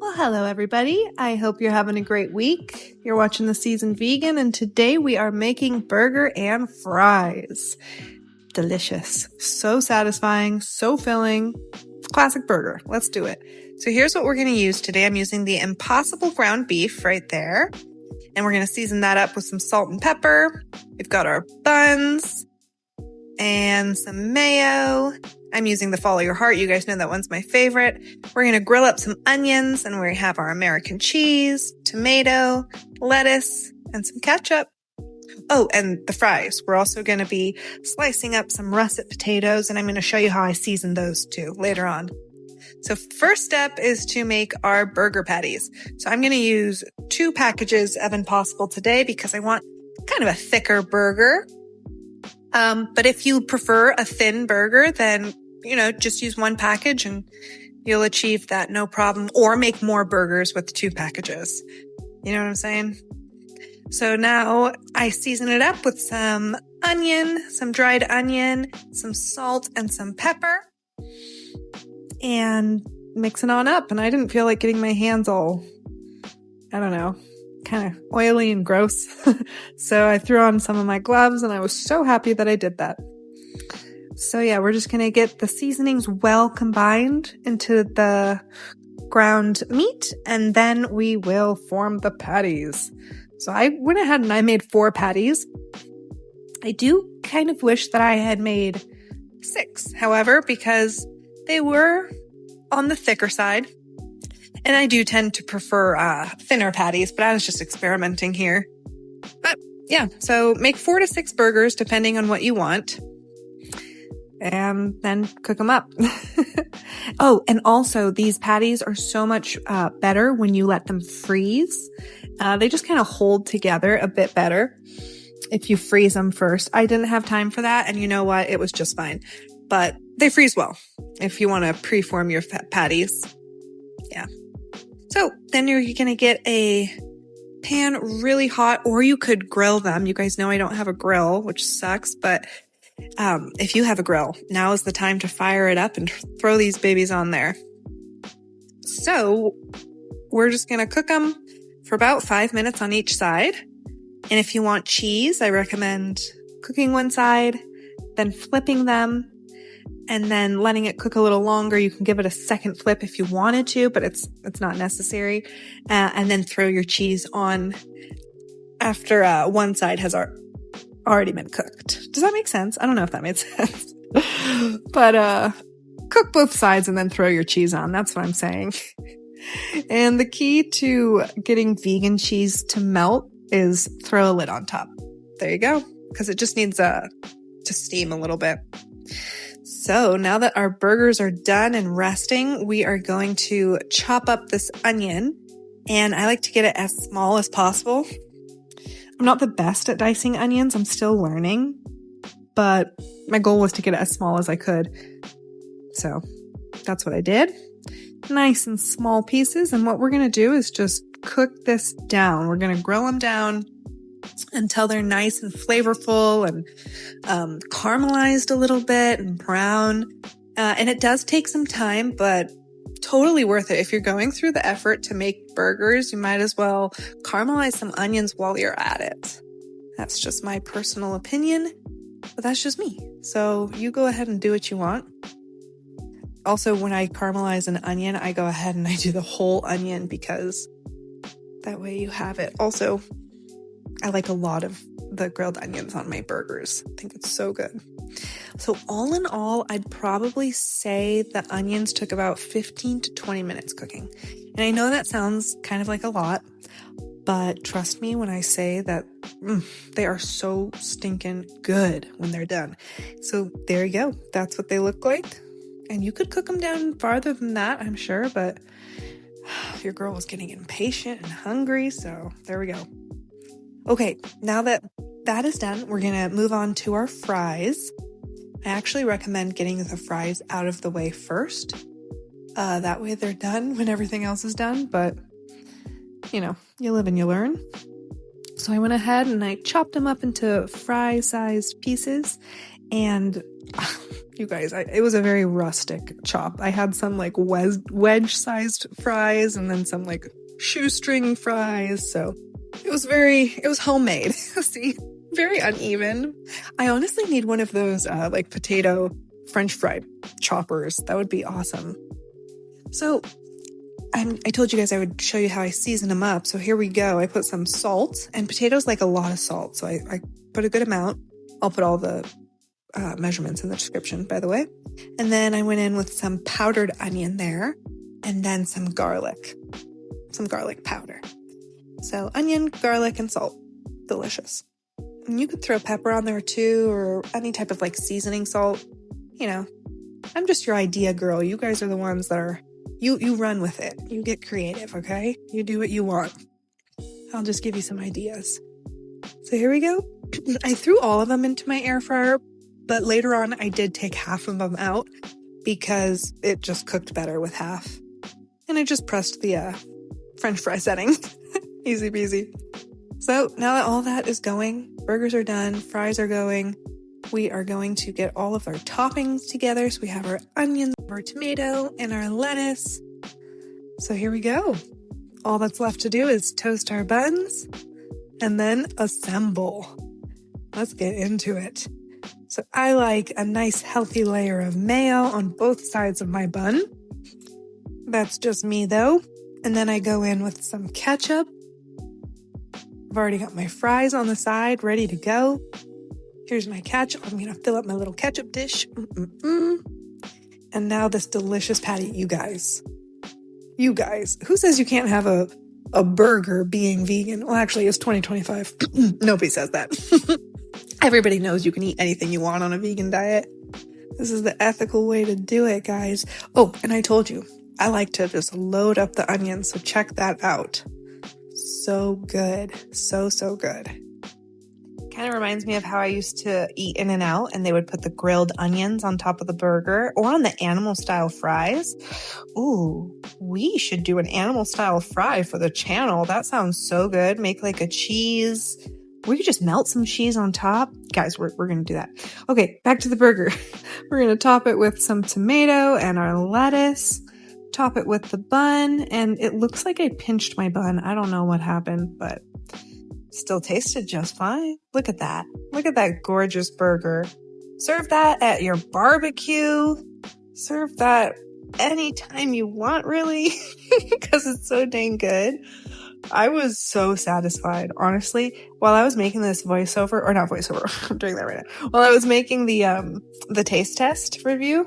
Well, hello everybody. I hope you're having a great week. You're watching The Seasoned Vegan, and today we are making burger and fries. Delicious. So satisfying, so filling. Classic burger. Let's do it. So here's what we're going to use today. I'm using the Impossible ground beef right there. And we're going to season that up with some salt and pepper. We've got our buns and some mayo. I'm using the Follow Your Heart. You guys know that one's my favorite. We're going to grill up some onions, and we have our American cheese, tomato, lettuce, and some ketchup. Oh, and the fries. We're also going to be slicing up some russet potatoes, and I'm going to show you how I season those too later on. So first step is to make our burger patties. So I'm going to use 2 packages of Impossible today because I want kind of a thicker burger. But if you prefer a thin burger, then, just use 1 package and you'll achieve that no problem, or make more burgers with 2 packages. You know what I'm saying? So now I season it up with some onion, some dried onion, some salt, and some pepper, and mix it on up. And I didn't feel like getting my hands all, kind of oily and gross. So I threw on some of my gloves, and I was so happy that I did that. So yeah, we're just going to get the seasonings well combined into the ground meat, and then we will form the patties. So I went ahead and I made 4 patties. I do kind of wish that I had made 6, however, because they were on the thicker side. And I do tend to prefer thinner patties, but I was just experimenting here. But yeah, so make 4 to 6 burgers depending on what you want. And then cook them up. Oh, and also these patties are so much better when you let them freeze. They just kind of hold together a bit better if you freeze them first. I didn't have time for that, and you know what? It was just fine. But they freeze well if you want to preform your patties. Yeah. So then you're going to get a pan really hot, or you could grill them. You guys know I don't have a grill, which sucks, but if you have a grill, now is the time to fire it up and throw these babies on there. So we're just going to cook them for about 5 minutes on each side. And if you want cheese, I recommend cooking one side, then flipping them, and then letting it cook a little longer. You can give it a second flip if you wanted to, but it's not necessary. And then throw your cheese on after one side has already been cooked. Does that make sense? I don't know if that made sense. But cook both sides and then throw your cheese on. That's what I'm saying. And the key to getting vegan cheese to melt is throw a lid on top. There you go. Because it just needs to steam a little bit. So now that our burgers are done and resting, we are going to chop up this onion. And I like to get it as small as possible. I'm not the best at dicing onions. I'm still learning. But my goal was to get it as small as I could. So that's what I did. Nice and small pieces. And what we're going to do is just cook this down. We're going to grill them down until they're nice and flavorful and caramelized a little bit and brown. And it does take some time, but totally worth it. If you're going through the effort to make burgers, you might as well caramelize some onions while you're at it. That's just my personal opinion, but that's just me. So you go ahead and do what you want. Also, when I caramelize an onion, I go ahead and I do the whole onion because that way you have it. Also, I like a lot of the grilled onions on my burgers. I think it's so good. So all in all, I'd probably say the onions took about 15 to 20 minutes cooking. And I know that sounds kind of like a lot, but trust me when I say that they are so stinking good when they're done. So there you go. That's what they look like. And you could cook them down farther than that, I'm sure, but your girl was getting impatient and hungry, so there we go. Okay, now that that is done, we're going to move on to our fries. I actually recommend getting the fries out of the way first. That way they're done when everything else is done, but you live and you learn. So I went ahead and I chopped them up into fry-sized pieces, and You guys, it was a very rustic chop. I had some like wedge-sized fries and then some like shoestring fries. So it was homemade. See, very uneven. I honestly need one of those like potato French fry choppers. That would be awesome. So I told you guys I would show you how I season them up. So here we go. I put some salt, and potatoes like a lot of salt. So I put a good amount. I'll put all the measurements in the description, by the way. And then I went in with some powdered onion there, and then some garlic powder. So onion, garlic, and salt. Delicious. And you could throw pepper on there too, or any type of like seasoning salt. You know, I'm just your idea girl. You guys are the ones that are, you run with it. You get creative, okay? You do what you want. I'll just give you some ideas. So here we go. I threw all of them into my air fryer, but later on I did take half of them out because it just cooked better with half. And I just pressed the French fry setting. Easy peasy. So now that all that is going, burgers are done, fries are going, we are going to get all of our toppings together. So we have our onions, our tomato, and our lettuce. So here we go. All that's left to do is toast our buns and then assemble. Let's get into it. So I like a nice healthy layer of mayo on both sides of my bun. That's just me though. And then I go in with some ketchup. I've already got my fries on the side ready to go. Here's my ketchup. I'm going to fill up my little ketchup dish. And now this delicious patty, you guys, who says you can't have a burger being vegan? Well, actually, it's 2025. Nobody says that. Everybody knows you can eat anything you want on a vegan diet. This is the ethical way to do it, guys. Oh, and I told you, I like to just load up the onions, so check that out. So good. So good. Kind of reminds me of how I used to eat In-N-Out, and they would put the grilled onions on top of the burger or on the animal style fries. Ooh, we should do an animal style fry for the channel. That sounds so good. Make like a cheese. We could just melt some cheese on top. Guys, we're going to do that. Okay, back to the burger. We're going to top it with some tomato and our lettuce. Top it with the bun, and it looks like I pinched my bun. I don't know what happened, but still tasted just fine. Look at that. Look at that gorgeous burger. Serve that at your barbecue. Serve that anytime you want, really, because it's so dang good. I was so satisfied, honestly. While I was making this I'm doing that right now. While I was making the taste test review,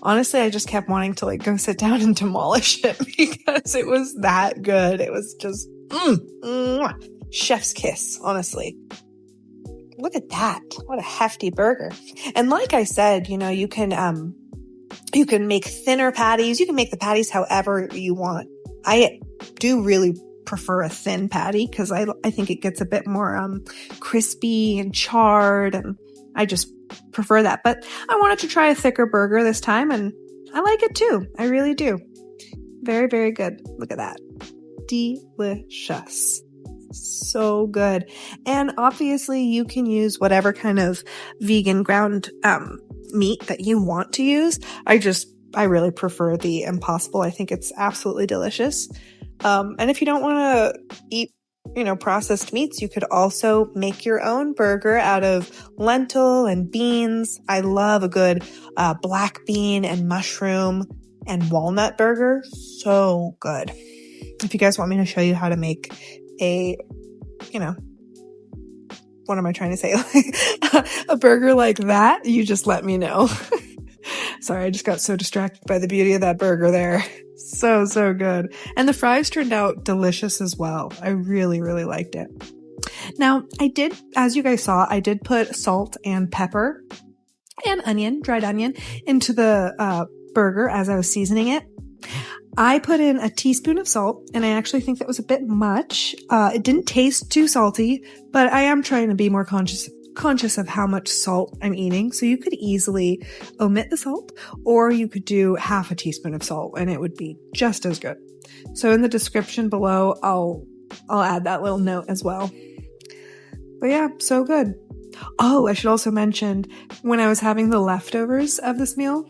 honestly, I just kept wanting to like go sit down and demolish it because it was that good. It was just chef's kiss, honestly. Look at that. What a hefty burger. And like I said, you know, you can make thinner patties. You can make the patties however you want. I do really prefer a thin patty because I think it gets a bit more crispy and charred, and I just prefer that. But I wanted to try a thicker burger this time, and I like it too. I really do. Very, very good. Look at that. Delicious. So good. And obviously you can use whatever kind of vegan ground meat that you want to use. I really prefer the Impossible. I think it's absolutely delicious. And if you don't want to eat, processed meats, you could also make your own burger out of lentil and beans. I love a good black bean and mushroom and walnut burger. So good. If you guys want me to show you how to make what am I trying to say? A burger like that, you just let me know. Sorry, I just got so distracted by the beauty of that burger there. So good. And the fries turned out delicious as well. I really, really liked it. Now, as you guys saw, I did put salt and pepper and dried onion into the burger as I was seasoning it. I put in a teaspoon of salt, and I actually think that was a bit much. It didn't taste too salty, but I am trying to be more conscious of how much salt I'm eating. So you could easily omit the salt, or you could do half a teaspoon of salt, and it would be just as good. So in the description below, I'll add that little note as well. But yeah, so good. Oh, I should also mention, when I was having the leftovers of this meal,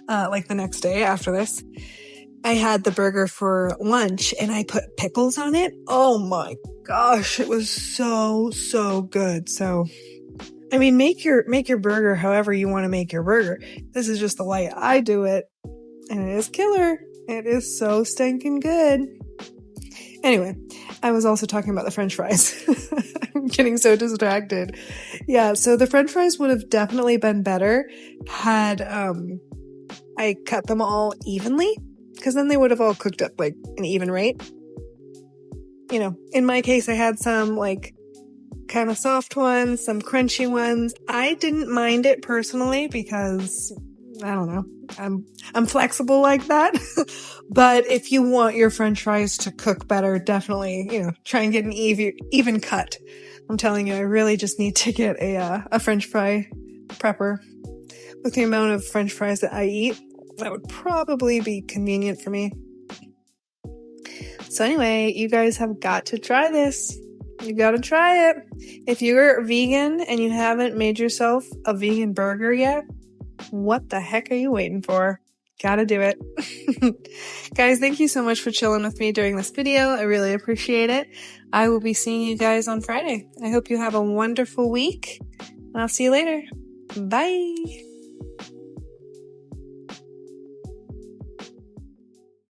like the next day after this, I had the burger for lunch and I put pickles on it. Oh my gosh, it was so, so good. So, I mean, make your burger however you want to make your burger. This is just the way I do it, and it is killer. It is so stinking good. Anyway, I was also talking about the French fries. I'm getting so distracted. Yeah, so the French fries would have definitely been better had I cut them all evenly, because then they would have all cooked up like an even rate. You know, in my case, I had some like kind of soft ones, some crunchy ones. I didn't mind it personally because I don't know. I'm flexible like that. But if you want your French fries to cook better, definitely, you know, try and get an even cut. I'm telling you, I really just need to get a French fry prepper. With the amount of French fries that I eat, that would probably be convenient for me. So anyway, you guys have got to try this. You gotta try it. If you're vegan and you haven't made yourself a vegan burger yet, what the heck are you waiting for? Gotta do it. Guys, thank you so much for chilling with me during this video. I really appreciate it. I will be seeing you guys on Friday. I hope you have a wonderful week, and I'll see you later. Bye.